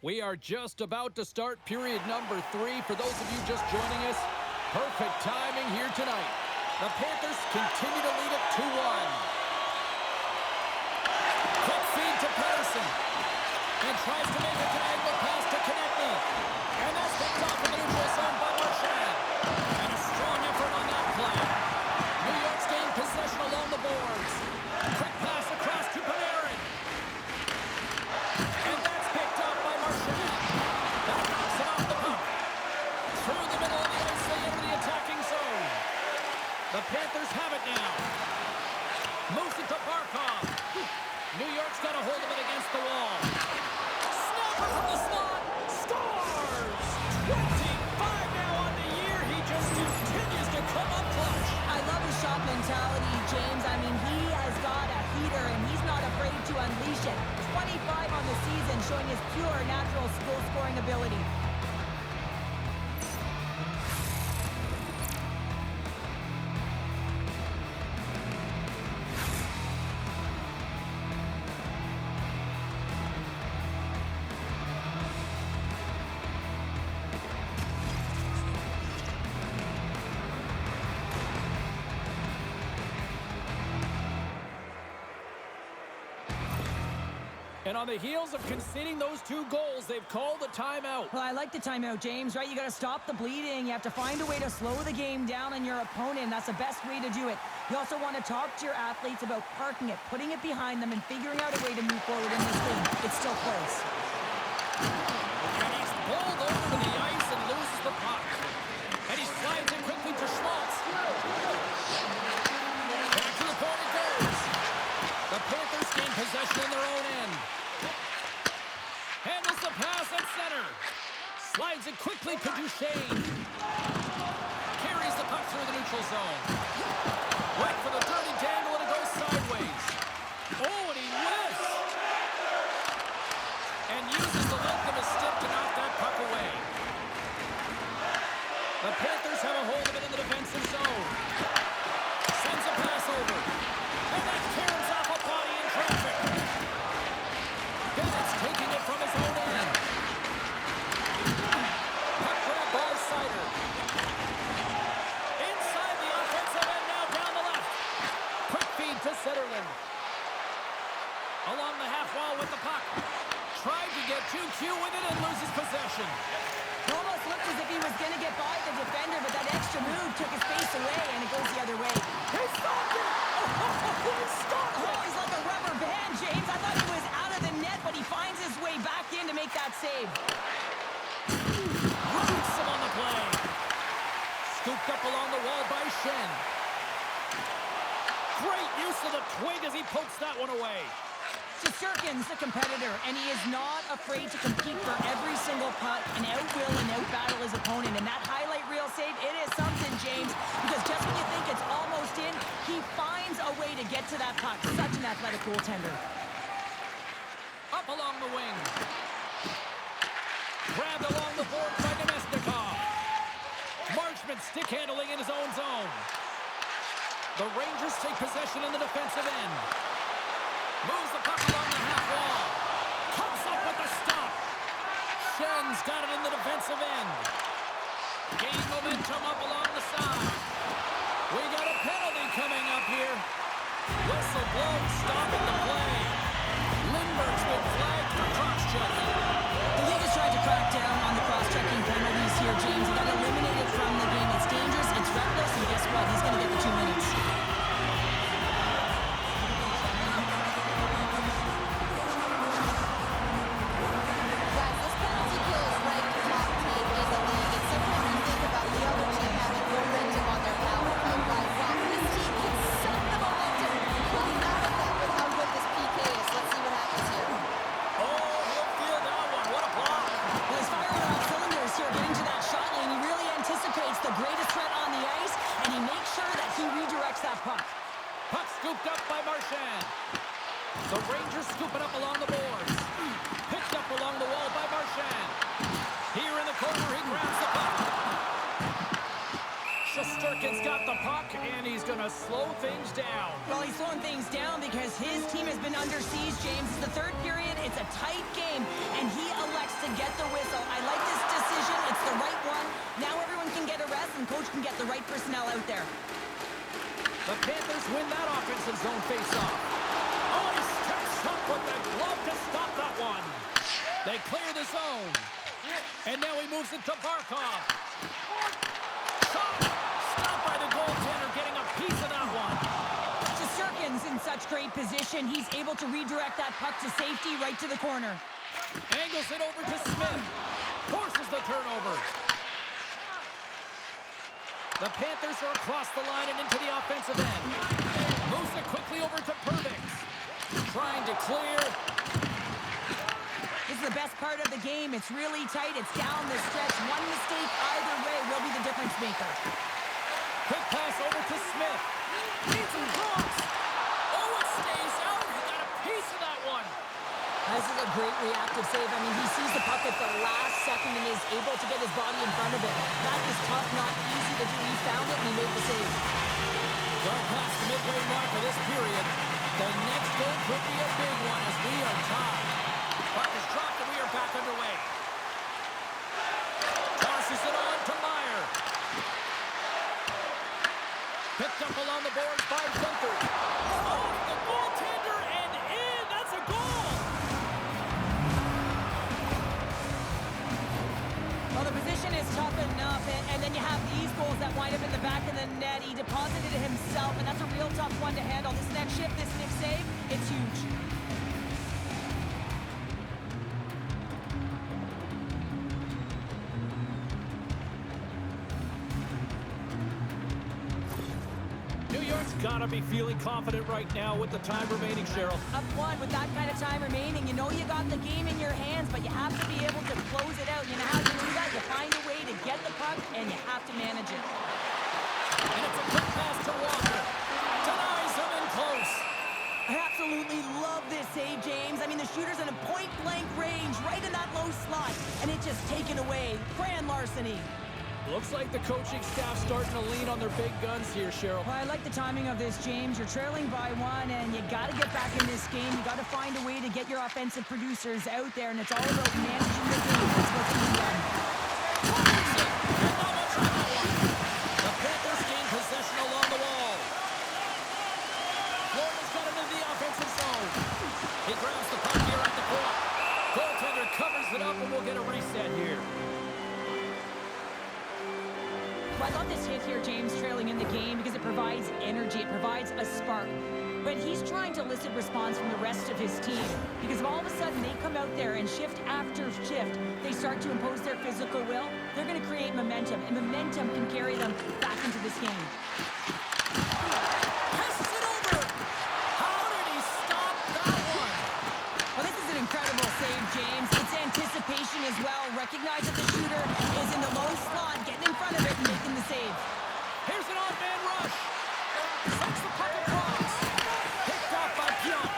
We are just about to start period number 3. For those of you just joining us, perfect timing here tonight. The Panthers continue to lead it 2-1. Quick feed to Patterson. And tries to make a diagonal pass to Konechny. And that's picked off in the neutral zone by Marchand. And a strong effort on that play. New York's gained possession along the boards. Quick pass across to Panarin. And that's picked up by Marchand. That knocks it off the puck. Through the middle of the ice, they enter the attacking zone. The Panthers have it now. Moves it to Barkov. New York's got a hold of it against the wall. Snapper from the slot. Scores! 25 now on the year. He just continues to come up clutch. I love his shot mentality, James. I mean, he has got a heater, and he's not afraid to unleash it. 25 on the season, showing his pure, natural goal-scoring ability. And on the heels of conceding those 2 goals, they've called a timeout. Well, I like the timeout, James, right? You got to stop the bleeding. You have to find a way to slow the game down on your opponent. That's the best way to do it. You also want to talk to your athletes about parking it, putting it behind them, and figuring out a way to move forward in this game. It still plays. And he's bowled over to the ice and loses the puck. And he slides it quickly to Schmaltz. Back to the point it goes. The Panthers gain possession in their own end. Handles the pass at center. Slides it quickly to Duchesne. Carries the puck through the neutral zone. Right for the dirty dangle, and it goes sideways. Oh, and he whiffs. And uses the length of his stick to knock that puck away. The Panthers have a hold of it in the defensive zone. Sends a pass over. And that caroms off a body in traffic. Bennett's taking it from his own end. Puck grab by Sider. Inside the offensive end, now down the left. Quick feed to Zetterlund. Along the half wall with the puck. Tried to get too cute with it and loses possession. It almost looked as if he was going to get by the defender, but that extra move took his face away, and it goes the other way. He stopped it! He stopped it! Oh, he's like a rubber band, James. I thought he was out of the net, but he finds his way back in to make that save. Roots him on the play. Scooped up along the wall by Shen. Great use of the twig as he pokes that one away. Shesterkin's a competitor, and he is not afraid to compete for every single puck and outwill and outbattle his opponent. And that highlight reel save, it is something, James, because just when you think it's almost in, he finds a way to get to that puck. Such an athletic goaltender. Up along the wing. Grabbed along the board by Nemesnikov. Marchman stick handling in his own zone. The Rangers take possession in the defensive end. Moves the puck along the half wall. Comes up with the stop. Shen's got it in the defensive end. Gain momentum up along the side. We got a penalty coming up here. Whistle blown, stopping the play. Lindbergh's been flagged for cross-checking. The league has tried to crack down on the cross-checking penalties here, James. He got eliminated from the game. It's dangerous, it's reckless, and guess what? He's going to get the 2 minutes. Puck scooped up by Marchand. The Rangers scoop it up along the boards. Picked up along the wall by Marchand. Here in the corner, he grabs the puck. Shesterkin's got the puck, and he's going to slow things down. Well, he's slowing things down because his team has been under siege, James. It's the third period. It's a tight game, and he elects to get the whistle. I like this decision. It's the right one. Now everyone can get a rest and coach can get the right personnel out there. The Panthers win that offensive zone face-off. Oh, he steps up with the glove to stop that one. They clear the zone. And now he moves it to Barkov. Shot. Stopped by the goaltender, getting a piece of that one. Shesterkin's in such great position. He's able to redirect that puck to safety right to the corner. Angles it over to Smith. Forces the turnover. The Panthers are across the line and into the offensive end. Moves it quickly over to Purvix. Trying to clear. This is the best part of the game. It's really tight. It's down the stretch. One mistake either way will be the difference maker. Quick pass over to Smith. Needs some cross. Oh, it stays out. He got a piece of that one. This is a great reactive save. I mean, he sees the puck at the last second and is able to get his body in front of it. That is tough, not easy to do. He found it and he made the save. Well past the midway mark of this period. The next goal could be a big one as we are tied. Puck is dropped and we are back underway. Tosses it on to Meyer. Picked up along the boards by Gunther. Oh, the goaltender and in. That's a goal. Well, the position is tough enough, and then you have these goals that wind up in the back of the net. He deposited it himself, and that's a real tough one to handle. This next shift, this next save, it's huge. New York's got to be feeling confident right now with the time remaining, Cheryl. Up one with that kind of time remaining. You know you got the game in your hands, but you have to be able to close it out. You know how to do that? You find a way to get the puck, and you have to manage it. And it's a quick pass to Walker. Denies him in close. I absolutely love this save, James. I mean, the shooter's in a point-blank range, right in that low slot, and it's just taken away. Grand larceny. Looks like the coaching staff starting to lean on their big guns here, Cheryl. Well, I like the timing of this, James. You're trailing by one, and you got to get back in this game. You got to find a way to get your offensive producers out there, and it's all about managing the game. That's what's being done. The Panthers gain possession along the wall. Florida's got into the offensive zone. He grabs the puck here at the point. Goaltender covers it up, and we'll get a reset here. Well, I love this hit here, James, trailing in the game because it provides energy. It provides a spark. But he's trying to elicit response from the rest of his team because if all of a sudden they come out there and shift after shift, they start to impose their physical will, they're going to create momentum, and momentum can carry them back into this game. Passes it over. How did he stop that one? Well, this is an incredible save, James. It's anticipation as well. Recognize that the shooter is in the low slot, getting in front of it and making the save. Here's an on-man rush. Sends the puck across. Picked off by Pionk.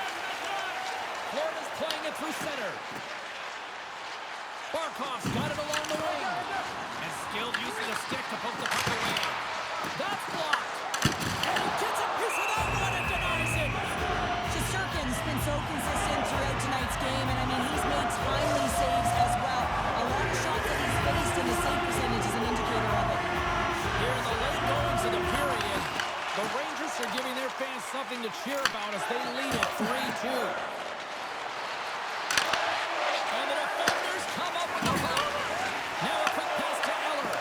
Florida's playing it through center. Barkov's got it along the wing. And skilled use of the stick to poke the puck away. That's blocked. And he gets a piece of that one and denies it. Shesterkin's been so consistent throughout tonight's game, and I mean, he's made timely saves as well. A lot of shots that he's faced, and his save percentage is an indicator of it. Here in the late goings of the period, the Rangers are giving their fans something to cheer about as they lead it 3-2. And the defenders come up with the puck. Now a quick pass to Eller.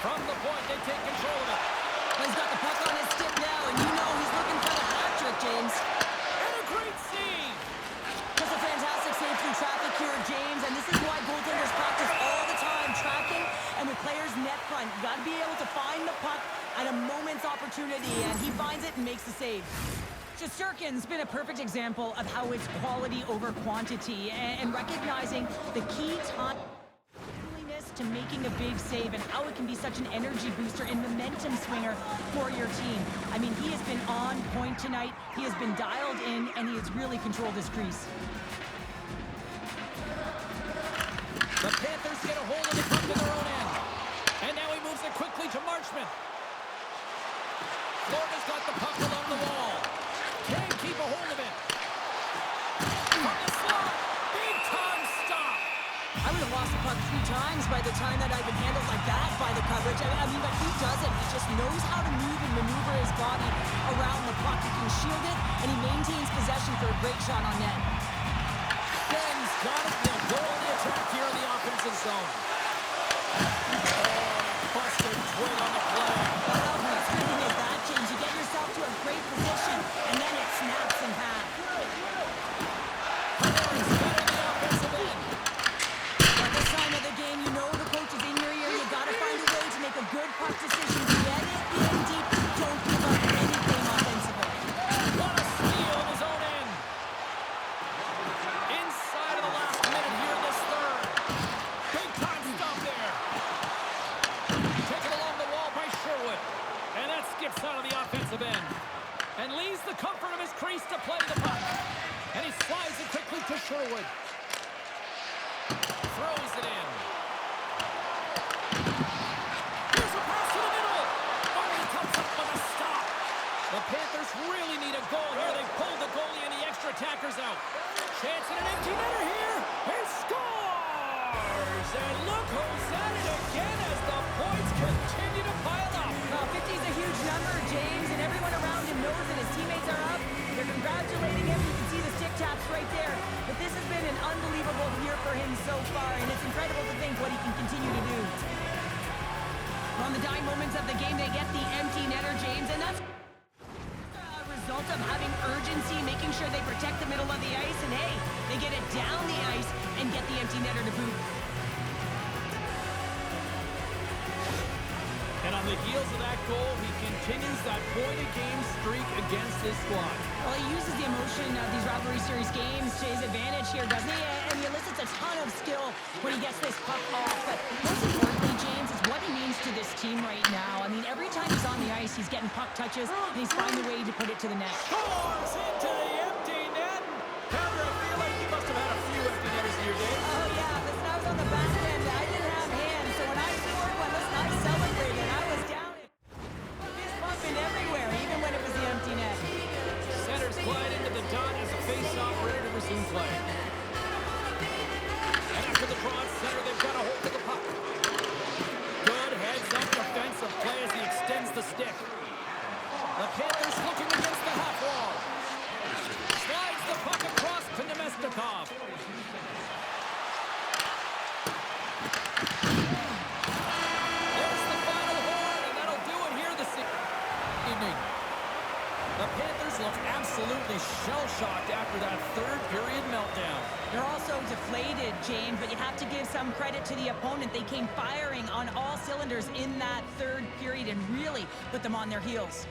From the point, they take control of it. He's got the puck on his stick now, and you know he's looking for the hat trick, James. And a great save. Just a fantastic save through traffic here, James, and this is why goaltenders practice all the time, tracking, and with players net front. You got to be able to find the puck at a moment's opportunity, and he finds it and makes the save. Shesterkin's been a perfect example of how it's quality over quantity, and recognizing the key time to making a big save and how it can be such an energy booster and momentum swinger for your team. I mean, he has been on point tonight. He has been dialed in, and he has really controlled his crease. The Panthers get a hold of the puck to their own end. And now he moves it quickly to Marchment. Florida's got the puck along the wall. Can't keep a hold of it. From the slot. Big time stop. I would have lost the puck 3 times by the time that I've been handled like that by the coverage. I mean, but he doesn't. He just knows how to move and maneuver his body around the puck. He can shield it, and he maintains possession for a great shot on net. Ben's got it. They'll go on the attack here in the offensive zone. Oh, busted twig on the play. Well, how frustrating is that, James? You get yourself to a great position, and then it snaps in half. Panarin's got it in the offensive end. At this time of the game, you know the coach is in your ear. You got to find a way to make a good puck decision. Get it in deep. Don't give up anything offensively. What a steal in his own end. Inside of the last minute here in this third. Big time stop there. Taken along the wall by Sherwood. And that skips out of the offensive end. And leaves the comfort of his crease to play the puck. And he slides it quickly to Sherwood. Throws it in. Here's a pass to the middle. Oh, he comes up with a stop. The Panthers really need a goal here. They pulled the goalie and the extra attackers out. Chance in an empty netter here. He scores! And look who's at it again as the points continue to pile up. 50 is a huge number, James, and everyone around him knows that his teammates are up. They're congratulating him. You can see the stick taps right there. But this has been an unbelievable year for him so far, and it's incredible to think what he can continue to do. On the dying moments of the game, they get the empty netter, James, and that's a result of having urgency, making sure they protect the middle of the ice, and hey, they get it down the ice and get the empty netter to boot. And on the heels of that goal, he continues that point-a-game streak against his squad. Well, he uses the emotion of these rivalry series games to his advantage here, doesn't he? And he elicits a ton of skill when he gets this puck off. But most importantly, James, is what he means to this team right now. I mean, every time he's on the ice, he's getting puck touches, and he's finding a way to put it to the net. Scores into the empty net. Pounder, I feel like you must have had a few empty netters in your day. Oh, yeah, listen, I was on the back end. I didn't have hands, so when I scored one, listen, I celebrated. I was down. Fist pumping everywhere, even when it was the empty net. Centers glide into the dot as a face-off ready to resume play. And after the draw at center, they've got a hold of the puck. Good heads-up defensive play as he extends the stick. The Panthers looking against the half wall. Slides the puck across to Nemestikov. There's the final horn, and that'll do it here this evening. The Panthers look absolutely shell-shocked after that third-period meltdown. They're also deflated, James, but you have to give some credit to the opponent. They came firing on all cylinders in that third period and really put them on their heels.